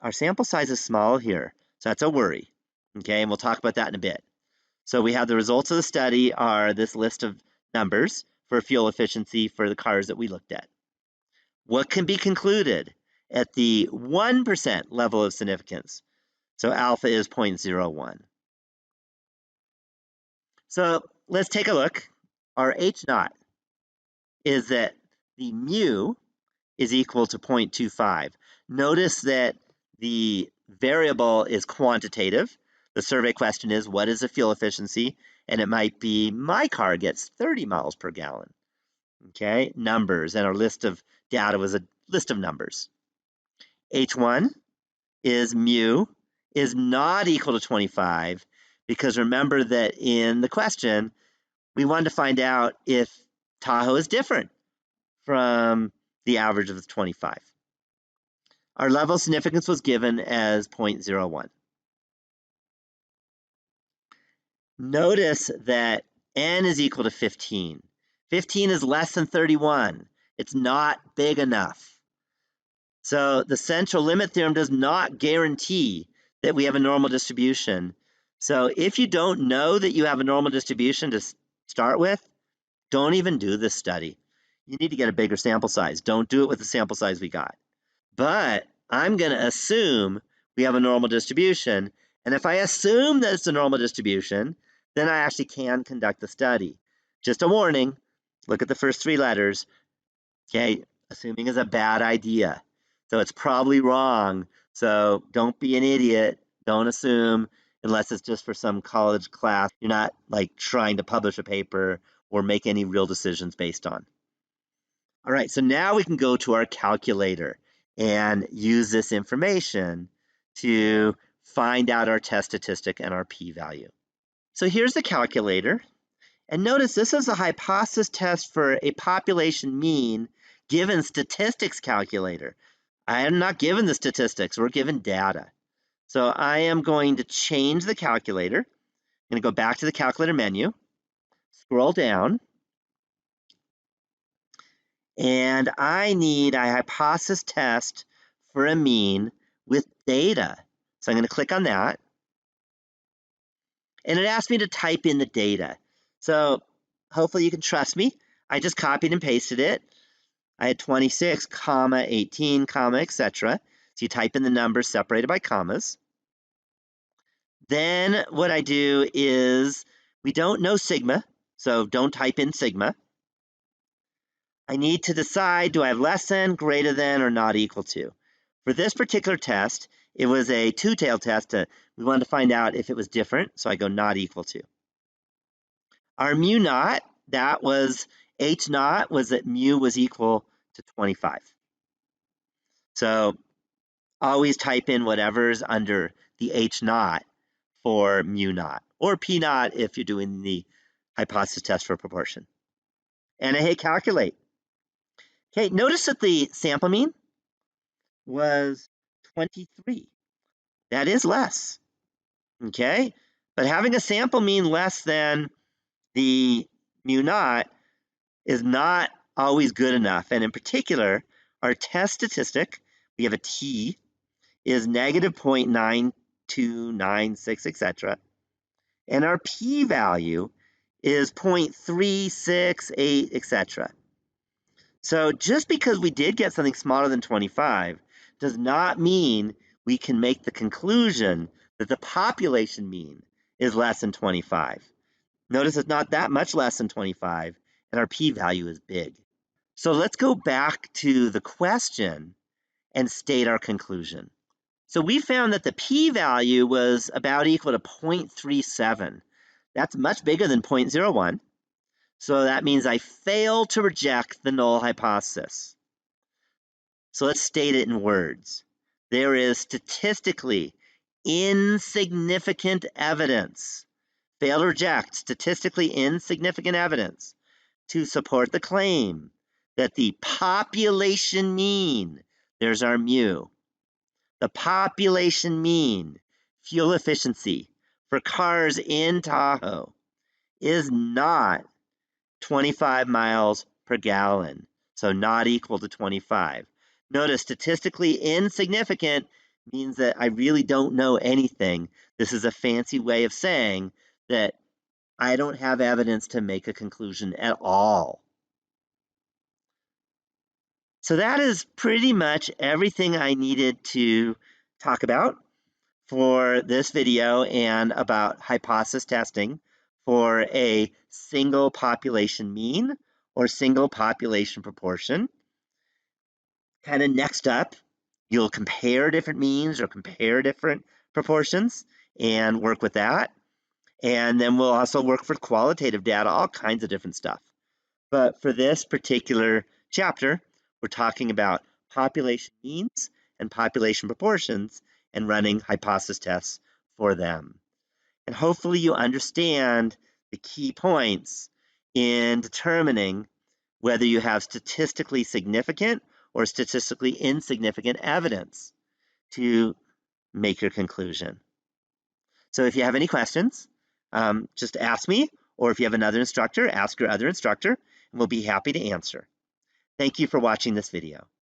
our sample size is small here, so that's a worry. Okay, and we'll talk about that in a bit. So we have the results of the study are this list of numbers for fuel efficiency for the cars that we looked at. What can be concluded at the 1% level of significance? So alpha is 0.01. So let's take a look. Our H naught is that the mu is equal to 0.25. Notice that the variable is quantitative. The survey question is, what is the fuel efficiency? And it might be, my car gets 30 miles per gallon. Okay, numbers, and our list of data was a list of numbers. H1 is mu is not equal to 25, because remember that in the question, we wanted to find out if Tahoe is different from the average of 25. Our level of significance was given as 0.01. Notice that n is equal to 15. 15 is less than 31. It's not big enough. So the central limit theorem does not guarantee that we have a normal distribution. So if you don't know that you have a normal distribution to start with, don't even do this study. You need to get a bigger sample size. Don't do it with the sample size we got. But I'm going to assume we have a normal distribution. And if I assume that it's a normal distribution, then I actually can conduct the study. Just a warning, look at the first 3 letters. Okay, assuming is a bad idea. So it's probably wrong. So don't be an idiot. Don't assume unless it's just for some college class you're not like trying to publish a paper or make any real decisions based on. All right, so now we can go to our calculator and use this information to find out our test statistic and our p-value. So here's the calculator. And notice this is a hypothesis test for a population mean given statistics calculator. I am not given the statistics, we're given data. So I am going to change the calculator. I'm going to go back to the calculator menu, scroll down, and I need a hypothesis test for a mean with data. So I'm going to click on that, and it asked me to type in the data. So hopefully you can trust me. I just copied and pasted it. I had 26, comma, 18, comma, etc. So you type in the numbers separated by commas. Then what I do is, we don't know sigma, so don't type in sigma. I need to decide, do I have less than, greater than, or not equal to? For this particular test, it was a two-tailed test. We wanted to find out if it was different, so I go not equal to. Our mu naught, that was h naught, was that mu was equal to 25. So always type in whatever's under the h naught for mu naught, or p naught if you're doing the hypothesis test for proportion. And I hit calculate. Okay, notice that the sample mean was 23. That is less, okay? But having a sample mean less than the mu naught is not always good enough. And in particular, our test statistic, we have a t, is negative 0.9296, etc. And our p-value is 0.368, etc. So just because we did get something smaller than 25 does not mean we can make the conclusion that the population mean is less than 25. Notice it's not that much less than 25, and our p-value is big. So let's go back to the question and state our conclusion. So we found that the p-value was about equal to 0.37. That's much bigger than 0.01. So that means I fail to reject the null hypothesis. So let's state it in words. There is statistically insignificant evidence, fail to reject statistically insignificant evidence to support the claim that the population mean, there's our mu, the population mean fuel efficiency for cars in Tahoe is not 25 miles per gallon, so not equal to 25. Notice statistically insignificant means that I really don't know anything. This is a fancy way of saying that I don't have evidence to make a conclusion at all. So that is pretty much everything I needed to talk about for this video and about hypothesis testing for a single population mean or single population proportion. Kind of next up, you'll compare different means or compare different proportions and work with that. And then we'll also work for qualitative data, all kinds of different stuff. But for this particular chapter, we're talking about population means and population proportions and running hypothesis tests for them. And hopefully you understand the key points in determining whether you have statistically significant or statistically insignificant evidence to make your conclusion. So if you have any questions, just ask me, or if you have another instructor, ask your other instructor, and we'll be happy to answer. Thank you for watching this video.